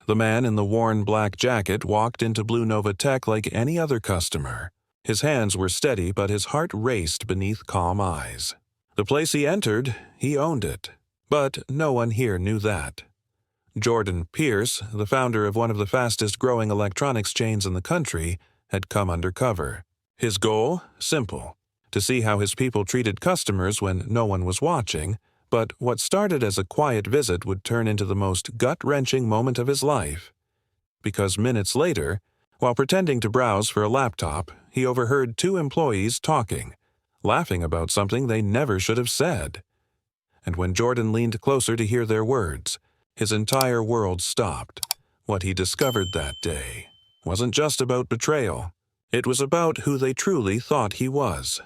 The man in the worn black jacket walked into BlueNova Tech like any other customer. His hands were steady, but his heart raced beneath calm eyes. The place he entered, he owned it. But no one here knew that. Jordan Pierce, the founder of one of the fastest-growing electronics chains in the country, had come undercover. His goal? Simple. To see how his people treated customers when no one was watching, but what started as a quiet visit would turn into the most gut-wrenching moment of his life. Because minutes later, while pretending to browse for a laptop, he overheard two employees talking, laughing about something they never should have said. And when Jordan leaned closer to hear their words, his entire world stopped. What he discovered that day wasn't just about betrayal. It was about who they truly thought he was.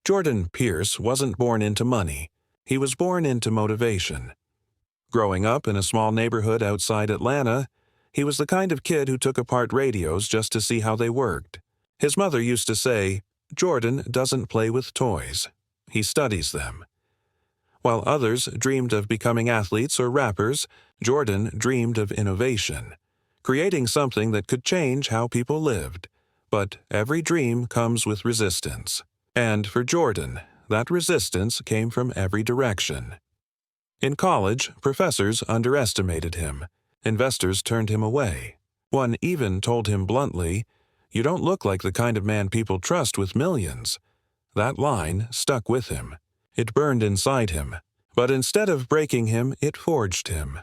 Jordan Pierce wasn't born into money. He was born into motivation. Growing up in a small neighborhood outside Atlanta, he was the kind of kid who took apart radios just to see how they worked. His mother used to say, "Jordan doesn't play with toys. He studies them." While others dreamed of becoming athletes or rappers, Jordan dreamed of innovation, creating something that could change how people lived. But every dream comes with resistance. And for Jordan, that resistance came from every direction. In college, professors underestimated him. Investors turned him away. One even told him bluntly, "You don't look like the kind of man people trust with millions." That line stuck with him. It burned inside him. But instead of breaking him, it forged him.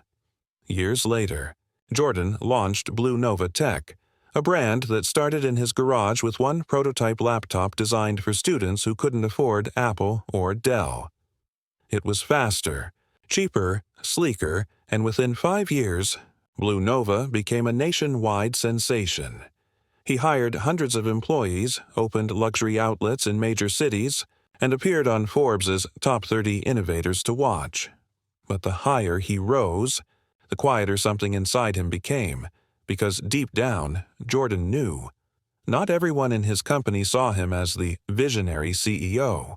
Years later, Jordan launched BlueNova Tech, a brand that started in his garage with one prototype laptop designed for students who couldn't afford Apple or Dell. It was faster, cheaper, sleeker, and within 5 years, BlueNova became a nationwide sensation. He hired hundreds of employees, opened luxury outlets in major cities, and appeared on Forbes' top 30 innovators to watch. But the higher he rose, the quieter something inside him became. Because deep down, Jordan knew. Not everyone in his company saw him as the visionary CEO.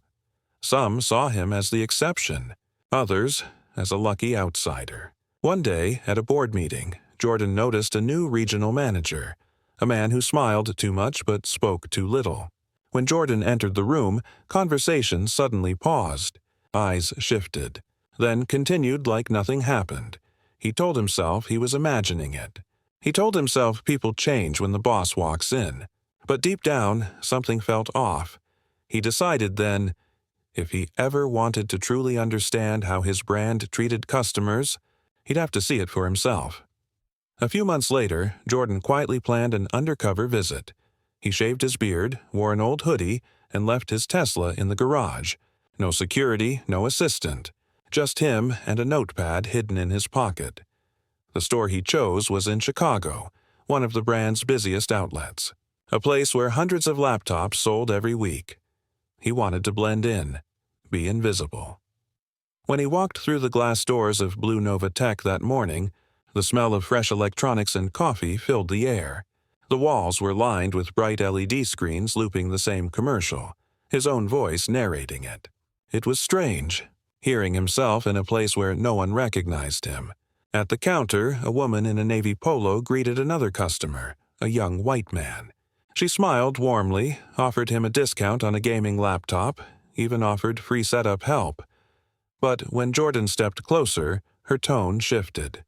Some saw him as the exception, others as a lucky outsider. One day, at a board meeting, Jordan noticed a new regional manager, a man who smiled too much but spoke too little. When Jordan entered the room, conversation suddenly paused. Eyes shifted, then continued like nothing happened. He told himself he was imagining it. He told himself people change when the boss walks in. But deep down, something felt off. He decided then, if he ever wanted to truly understand how his brand treated customers, he'd have to see it for himself. A few months later, Jordan quietly planned an undercover visit. He shaved his beard, wore an old hoodie, and left his Tesla in the garage. No security, no assistant. Just him and a notepad hidden in his pocket. The store he chose was in Chicago, one of the brand's busiest outlets, a place where hundreds of laptops sold every week. He wanted to blend in, be invisible. When he walked through the glass doors of BlueNova Tech that morning, the smell of fresh electronics and coffee filled the air. The walls were lined with bright LED screens looping the same commercial, his own voice narrating it. It was strange, hearing himself in a place where no one recognized him. At the counter, a woman in a navy polo greeted another customer, a young white man. She smiled warmly, offered him a discount on a gaming laptop, even offered free setup help. But when Jordan stepped closer, her tone shifted.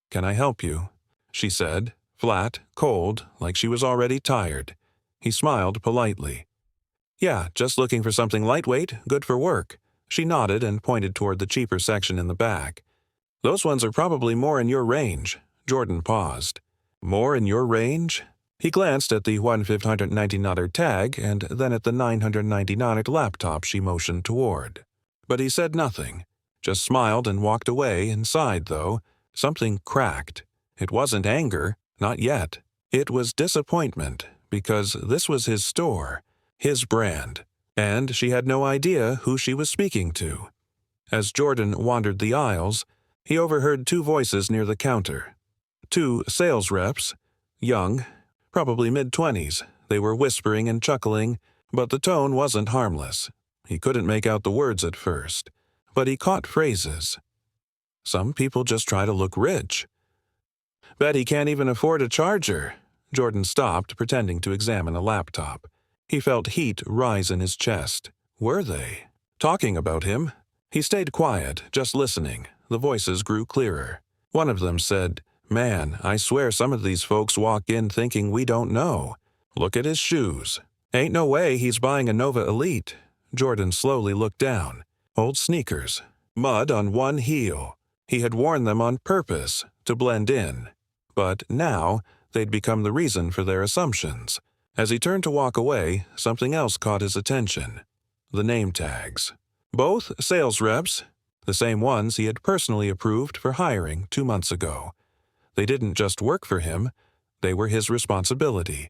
"Can I help you?" she said, flat, cold, like she was already tired. He smiled politely. "Yeah, just looking for something lightweight, good for work." She nodded and pointed toward the cheaper section in the back. "Those ones are probably more in your range." Jordan paused. "More in your range?" He glanced at the $1,599 tag and then at the $999 laptop she motioned toward. But he said nothing, just smiled and walked away. Inside, though, something cracked. It wasn't anger, not yet. It was disappointment, because this was his store, his brand, and she had no idea who she was speaking to. As Jordan wandered the aisles, he overheard two voices near the counter. Two sales reps, young, probably mid-20s. They were whispering and chuckling, but the tone wasn't harmless. He couldn't make out the words at first, but he caught phrases. "Some people just try to look rich." Bet he can't even afford a charger. Jordan stopped, pretending to examine a laptop. He felt heat rise in his chest. Were they talking about him? He stayed quiet, just listening. The voices grew clearer. One of them said, "Man, I swear some of these folks walk in thinking we don't know. Look at his shoes. Ain't no way he's buying a Nova Elite." Jordan slowly looked down. Old sneakers. Mud on one heel. He had worn them on purpose, to blend in. But now, they'd become the reason for their assumptions. As he turned to walk away, something else caught his attention. The name tags. Both sales reps, the same ones he had personally approved for hiring 2 months ago. They didn't just work for him, they were his responsibility.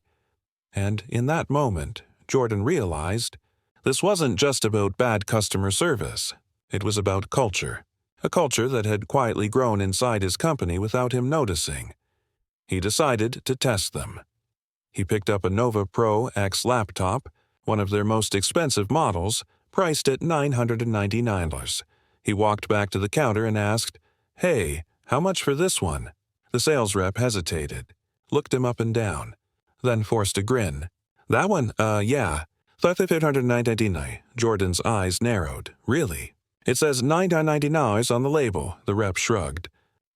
And in that moment, Jordan realized this wasn't just about bad customer service. It was about culture. A culture that had quietly grown inside his company without him noticing. He decided to test them. He picked up a Nova Pro X laptop, one of their most expensive models, priced at $999. He walked back to the counter and asked, "Hey, how much for this one?" The sales rep hesitated, looked him up and down, then forced a grin. "That one, yeah, $3,599. Jordan's eyes narrowed. "Really?" "It says $999 on the label," the rep shrugged.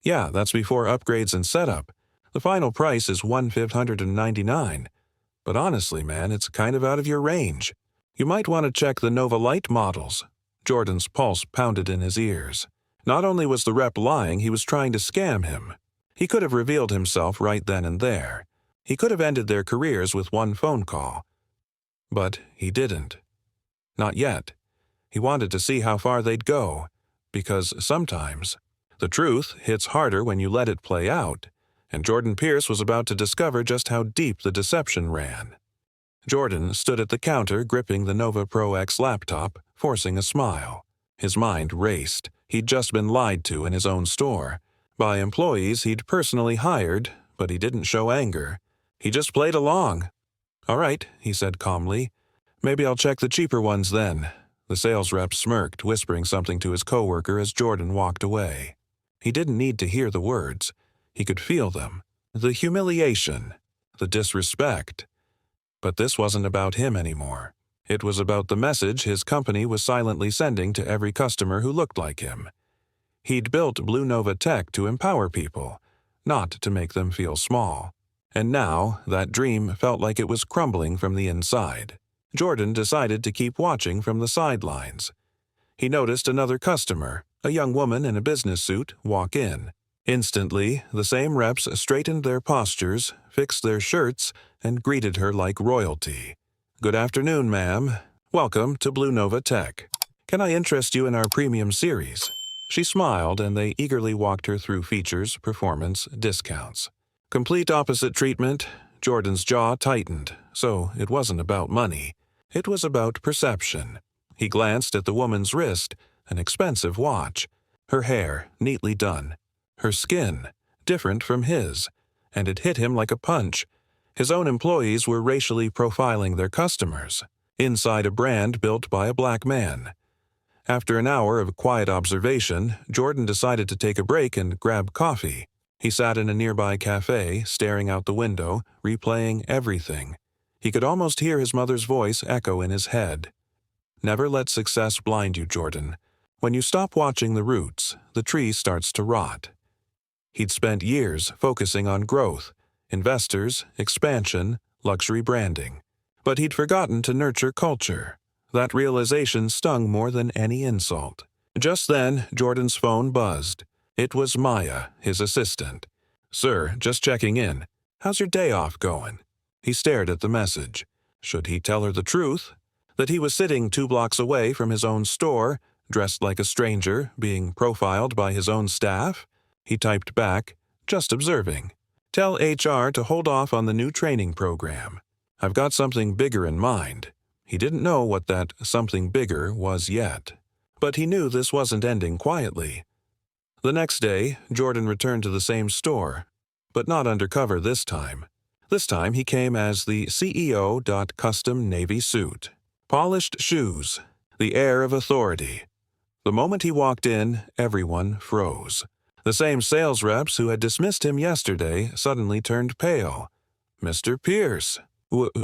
"Yeah, that's before upgrades and setup. The final price is $1,599. But honestly, man, it's kind of out of your range. You might want to check the Nova Light models." Jordan's pulse pounded in his ears. Not only was the rep lying, he was trying to scam him. He could have revealed himself right then and there. He could have ended their careers with one phone call. But he didn't. Not yet. He wanted to see how far they'd go, because sometimes the truth hits harder when you let it play out, and Jordan Pierce was about to discover just how deep the deception ran. Jordan stood at the counter gripping the Nova Pro X laptop, forcing a smile. His mind raced. He'd just been lied to in his own store, by employees he'd personally hired, but he didn't show anger. He just played along. "All right," he said calmly. "Maybe I'll check the cheaper ones then." The sales rep smirked, whispering something to his coworker as Jordan walked away. He didn't need to hear the words. He could feel them. The humiliation, the disrespect. But this wasn't about him anymore. It was about the message his company was silently sending to every customer who looked like him. He'd built BlueNova Tech to empower people, not to make them feel small. And now, that dream felt like it was crumbling from the inside. Jordan decided to keep watching from the sidelines. He noticed another customer, a young woman in a business suit, walk in. Instantly, the same reps straightened their postures, fixed their shirts, and greeted her like royalty. "Good afternoon, ma'am. Welcome to BlueNova Tech. Can I interest you in our premium series?" She smiled, and they eagerly walked her through features, performance, discounts. Complete opposite treatment. Jordan's jaw tightened, so it wasn't about money. It was about perception. He glanced at the woman's wrist, an expensive watch. Her hair, neatly done. Her skin, different from his. And it hit him like a punch. His own employees were racially profiling their customers, inside a brand built by a black man. After an hour of quiet observation, Jordan decided to take a break and grab coffee. He sat in a nearby cafe, staring out the window, replaying everything. He could almost hear his mother's voice echo in his head. "Never let success blind you, Jordan. When you stop watching the roots, the tree starts to rot." He'd spent years focusing on growth, investors, expansion, luxury branding. But he'd forgotten to nurture culture. That realization stung more than any insult. Just then, Jordan's phone buzzed. It was Maya, his assistant. "Sir, just checking in. How's your day off going?" He stared at the message. Should he tell her the truth? That he was sitting 2 blocks away from his own store, dressed like a stranger, being profiled by his own staff? He typed back, "Just observing. Tell HR to hold off on the new training program. I've got something bigger in mind." He didn't know what that something bigger was yet. But he knew this wasn't ending quietly. The next day, Jordan returned to the same store, but not undercover this time. This time he came as the CEO. Custom navy suit. Polished shoes, the air of authority. The moment he walked in, everyone froze. The same sales reps who had dismissed him yesterday suddenly turned pale. "Mr. Pierce,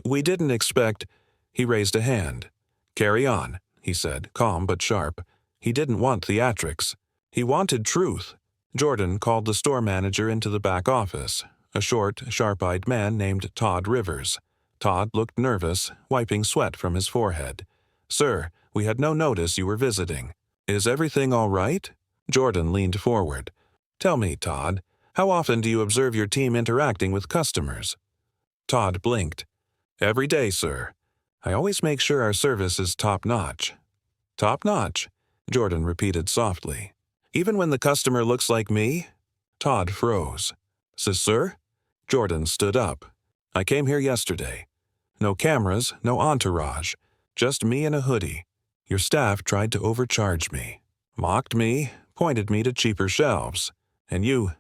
we didn't expect—" He raised a hand. "Carry on," he said, calm but sharp. He didn't want theatrics. He wanted truth. Jordan called the store manager into the back office, a short, sharp-eyed man named Todd Rivers. Todd looked nervous, wiping sweat from his forehead. "Sir, we had no notice you were visiting. Is everything all right?" Jordan leaned forward. "Tell me, Todd, how often do you observe your team interacting with customers?" Todd blinked. "Every day, sir. I always make sure our service is top-notch." "Top-notch?" Jordan repeated softly. "Even when the customer looks like me?" Todd froze. Sir?" Jordan stood up. "I came here yesterday. No cameras, no entourage. Just me in a hoodie. Your staff tried to overcharge me. Mocked me, pointed me to cheaper shelves. And you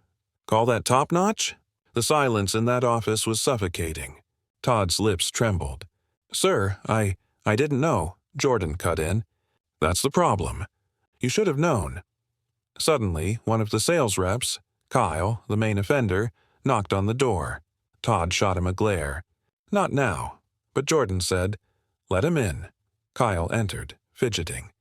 call that top-notch?" The silence in that office was suffocating. Todd's lips trembled. "Sir, I didn't know," Jordan cut in. "That's the problem. You should have known." Suddenly, one of the sales reps, Kyle, the main offender, knocked on the door. Todd shot him a glare. "Not now." But Jordan said, "Let him in." Kyle entered, fidgeting.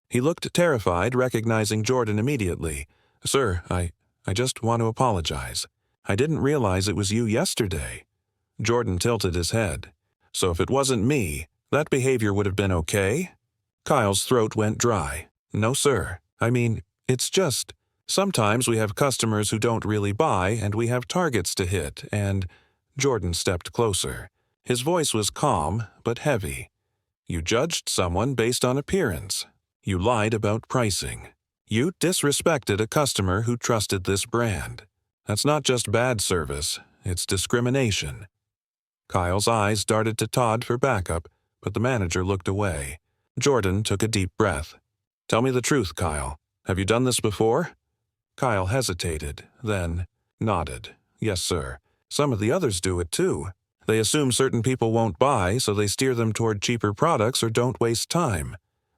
He looked terrified, recognizing Jordan immediately. "Sir, I just want to apologize. I didn't realize it was you yesterday." Jordan tilted his head. "So if it wasn't me, that behavior would have been okay?" Kyle's throat went dry. "No, sir. I mean, it's just, sometimes we have customers who don't really buy and we have targets to hit, and—" Jordan stepped closer. His voice was calm, but heavy. "You judged someone based on appearance. You lied about pricing. You disrespected a customer who trusted this brand. That's not just bad service, it's discrimination." Kyle's eyes darted to Todd for backup, but the manager looked away. Jordan took a deep breath. "Tell me the truth, Kyle. Have you done this before?" Kyle hesitated, then nodded. "Yes, sir. Some of the others do it too. They assume certain people won't buy, so they steer them toward cheaper products or don't waste time."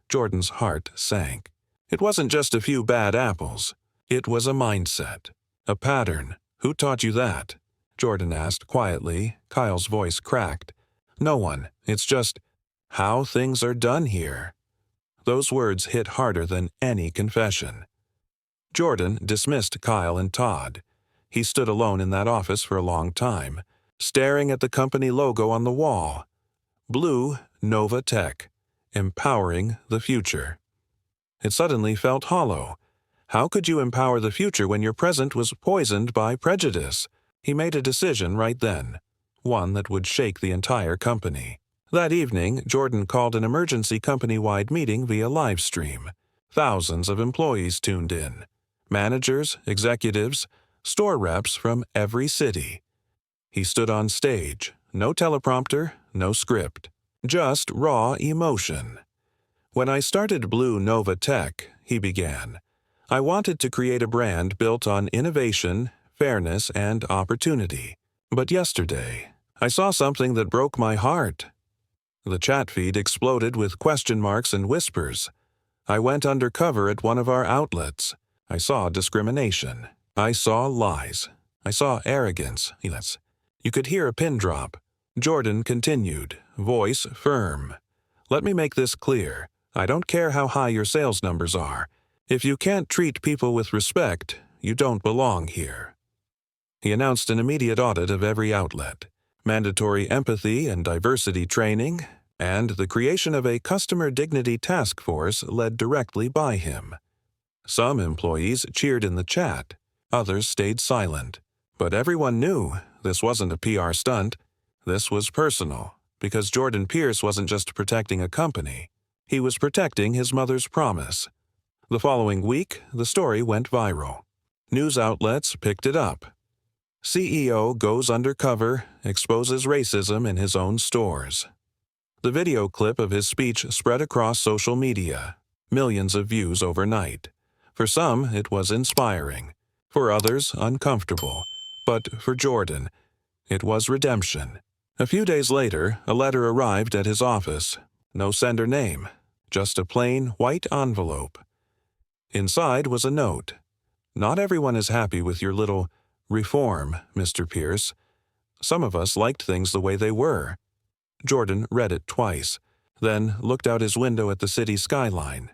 Jordan's heart sank. It wasn't just a few bad apples. It was a mindset. A pattern. "Who taught you that?" Jordan asked quietly. Kyle's voice cracked. "No one. It's just how things are done here." Those words hit harder than any confession. Jordan dismissed Kyle and Todd. He stood alone in that office for a long time, staring at the company logo on the wall. BlueNova Tech, empowering the future. It suddenly felt hollow. How could you empower the future when your present was poisoned by prejudice? He made a decision right then, one that would shake the entire company. That evening, Jordan called an emergency company-wide meeting via live stream. Thousands of employees tuned in. Managers, executives, store reps from every city. He stood on stage, no teleprompter, no script, just raw emotion. "When I started BlueNova Tech," he began, "I wanted to create a brand built on innovation, fairness, and opportunity. But yesterday, I saw something that broke my heart." The chat feed exploded with question marks and whispers. "I went undercover at one of our outlets. I saw discrimination. I saw lies. I saw arrogance." You could hear a pin drop. Jordan continued, voice firm. "Let me make this clear. I don't care how high your sales numbers are. If you can't treat people with respect, you don't belong here." He announced an immediate audit of every outlet, mandatory empathy and diversity training, and the creation of a customer dignity task force led directly by him. Some employees cheered in the chat, others stayed silent. But everyone knew this wasn't a PR stunt. This was personal, because Jordan Pierce wasn't just protecting a company. He was protecting his mother's promise. The following week, the story went viral. News outlets picked it up. CEO goes undercover, exposes racism in his own stores. The video clip of his speech spread across social media, millions of views overnight. For some, it was inspiring. For others, uncomfortable. But for Jordan, it was redemption. A few days later, a letter arrived at his office. No sender name, just a plain white envelope. Inside was a note. Not everyone is happy with your little reform, Mr. Pierce. Some of us liked things the way they were. Jordan read it twice, then looked out his window at the city skyline.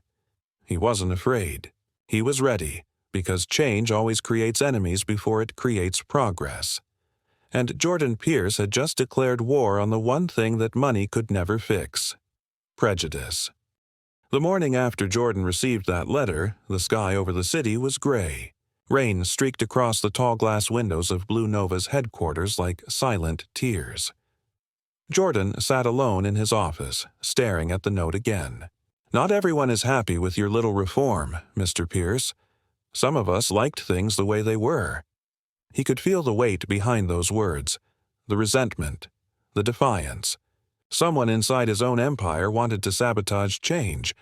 He wasn't afraid. He was ready, because change always creates enemies before it creates progress. And Jordan Pierce had just declared war on the one thing that money could never fix: prejudice. The morning after Jordan received that letter, the sky over the city was gray. Rain streaked across the tall glass windows of BlueNova's headquarters like silent tears. Jordan sat alone in his office, staring at the note again. Not everyone is happy with your little reform, Mr. Pierce. Some of us liked things the way they were. He could feel the weight behind those words, the resentment, the defiance. Someone inside his own empire wanted to sabotage change.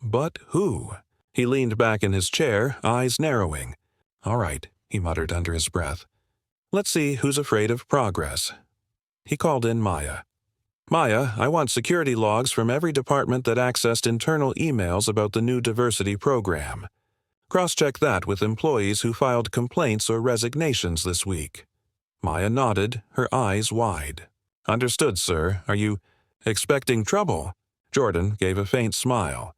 But who? He leaned back in his chair, eyes narrowing. "All right," he muttered under his breath. "Let's see who's afraid of progress." He called in Maya. "Maya, I want security logs from every department that accessed internal emails about the new diversity program. Cross-check that with employees who filed complaints or resignations this week." Maya nodded, her eyes wide. "Understood, sir. Are you expecting trouble?" Jordan gave a faint smile.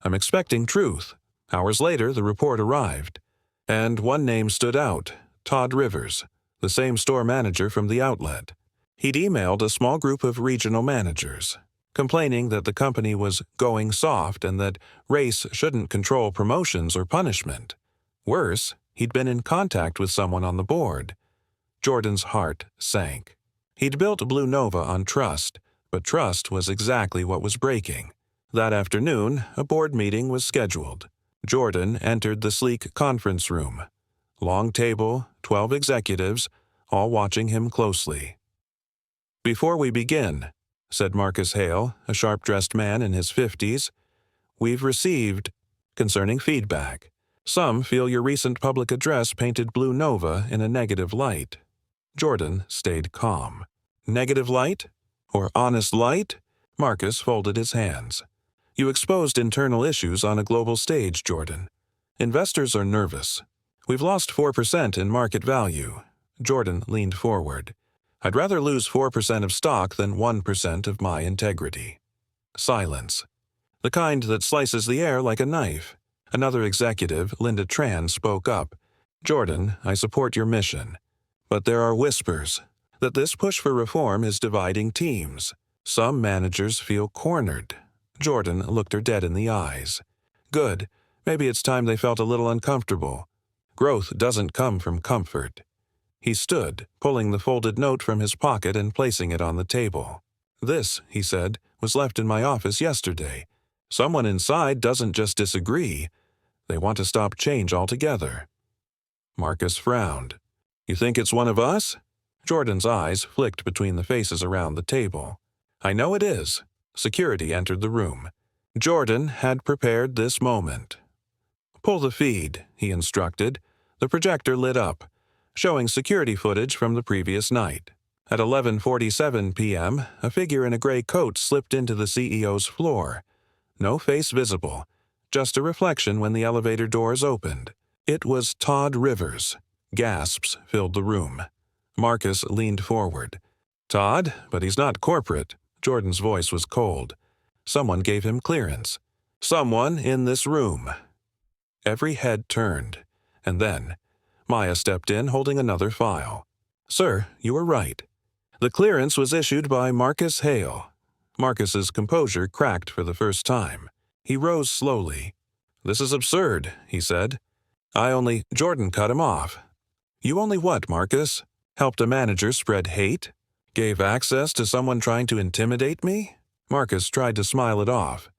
"I'm expecting truth." Hours later, the report arrived. And one name stood out: Todd Rivers, the same store manager from the outlet. He'd emailed a small group of regional managers, complaining that the company was going soft and that race shouldn't control promotions or punishment. Worse, he'd been in contact with someone on the board. Jordan's heart sank. He'd built BlueNova on trust, but trust was exactly what was breaking. That afternoon, a board meeting was scheduled. Jordan entered the sleek conference room. Long table, 12 executives, all watching him closely. "Before we begin," said Marcus Hale, a sharp-dressed man in his 50s, "we've received concerning feedback. Some feel your recent public address painted BlueNova in a negative light." Jordan stayed calm. "Negative light? Or honest light?" Marcus folded his hands. "You exposed internal issues on a global stage, Jordan. Investors are nervous. We've lost 4% in market value." Jordan leaned forward. "I'd rather lose 4% of stock than 1% of my integrity." Silence. The kind that slices the air like a knife. Another executive, Linda Tran, spoke up. "Jordan, I support your mission. But there are whispers that this push for reform is dividing teams. Some managers feel cornered." Jordan looked her dead in the eyes. "Good. Maybe it's time they felt a little uncomfortable. Growth doesn't come from comfort." He stood, pulling the folded note from his pocket and placing it on the table. "This," he said, "was left in my office yesterday. Someone inside doesn't just disagree. They want to stop change altogether." Marcus frowned. "You think it's one of us?" Jordan's eyes flicked between the faces around the table. "I know it is." Security entered the room. Jordan had prepared this moment. "Pull the feed," he instructed. The projector lit up, showing security footage from the previous night. At 11:47 p.m., a figure in a gray coat slipped into the CEO's floor. No face visible, just a reflection when the elevator doors opened. It was Todd Rivers. Gasps filled the room. Marcus leaned forward. "Todd, but he's not corporate." Jordan's voice was cold. Someone gave him clearance. "Someone in this room." Every head turned, and then Maya stepped in holding another file. "Sir, you were right. The clearance was issued by Marcus Hale." Marcus's composure cracked for the first time. He rose slowly. "This is absurd," he said. Jordan cut him off. "You only what, Marcus? Helped a manager spread hate? Gave access to someone trying to intimidate me?" Marcus tried to smile it off.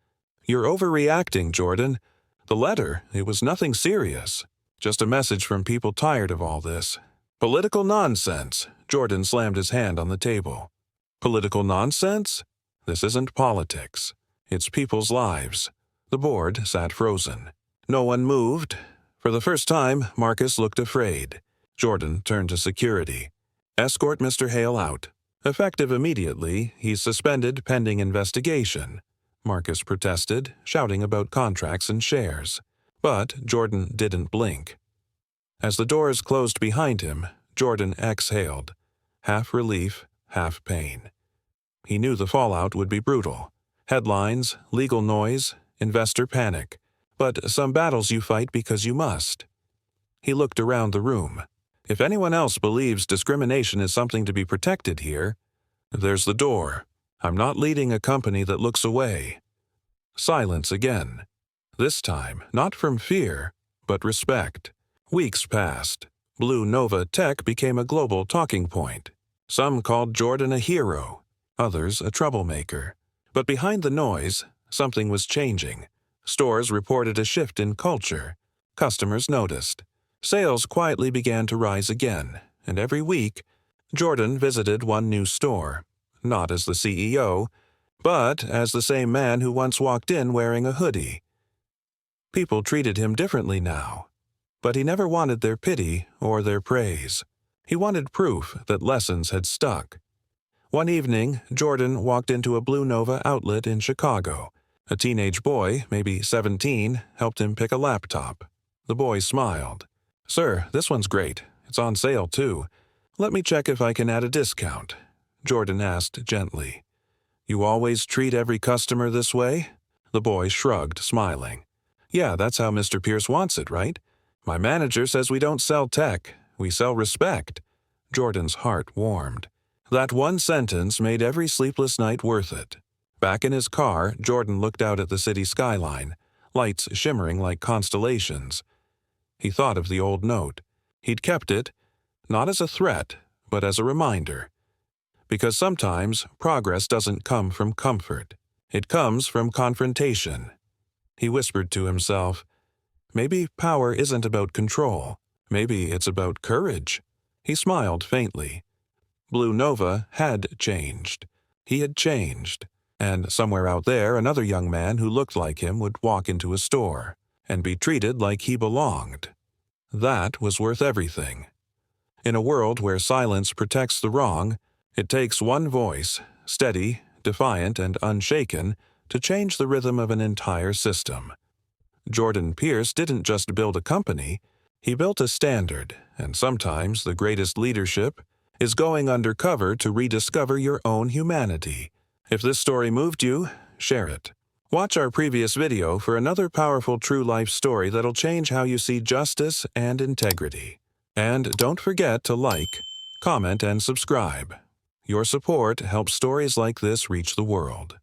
"You're overreacting, Jordan. The letter, it was nothing serious. Just a message from people tired of all this." "Political nonsense." Jordan slammed his hand on the table. "Political nonsense? This isn't politics. It's people's lives." The board sat frozen. No one moved. For the first time, Marcus looked afraid. Jordan turned to security. "Escort Mr. Hale out. Effective immediately, he's suspended pending investigation." Marcus protested, shouting about contracts and shares. But Jordan didn't blink. As the doors closed behind him, Jordan exhaled, half relief, half pain. He knew the fallout would be brutal. Headlines, legal noise, investor panic. But some battles you fight because you must. He looked around the room. If anyone else believes discrimination is something to be protected here, there's the door. I'm not leading a company that looks away. Silence again. This time, not from fear, but respect. Weeks passed. BlueNova Tech became a global talking point. Some called Jordan a hero, others a troublemaker. But behind the noise, something was changing. Stores reported a shift in culture. Customers noticed. Sales quietly began to rise again, and every week, Jordan visited one new store, not as the CEO, but as the same man who once walked in wearing a hoodie. People treated him differently now, but he never wanted their pity or their praise. He wanted proof that lessons had stuck. One evening, Jordan walked into a BlueNova outlet in Chicago. A teenage boy, maybe 17, helped him pick a laptop. The boy smiled. "Sir, this one's great. It's on sale, too. Let me check if I can add a discount," Jordan asked gently. "You always treat every customer this way?" The boy shrugged, smiling. "Yeah, that's how Mr. Pierce wants it, right? My manager says we don't sell tech, we sell respect." Jordan's heart warmed. That one sentence made every sleepless night worth it. Back in his car, Jordan looked out at the city skyline, lights shimmering like constellations. He thought of the old note. He'd kept it, not as a threat, but as a reminder. Because sometimes progress doesn't come from comfort. It comes from confrontation. He whispered to himself, maybe power isn't about control. Maybe it's about courage. He smiled faintly. BlueNova had changed. He had changed. And somewhere out there, another young man who looked like him would walk into a store and be treated like he belonged. That was worth everything. In a world where silence protects the wrong, it takes one voice, steady, defiant, and unshaken, to change the rhythm of an entire system. Jordan Pierce didn't just build a company, he built a standard, and sometimes the greatest leadership is going undercover to rediscover your own humanity. If this story moved you, share it. Watch our previous video for another powerful true life story that'll change how you see justice and integrity. And don't forget to like, comment, and subscribe. Your support helps stories like this reach the world.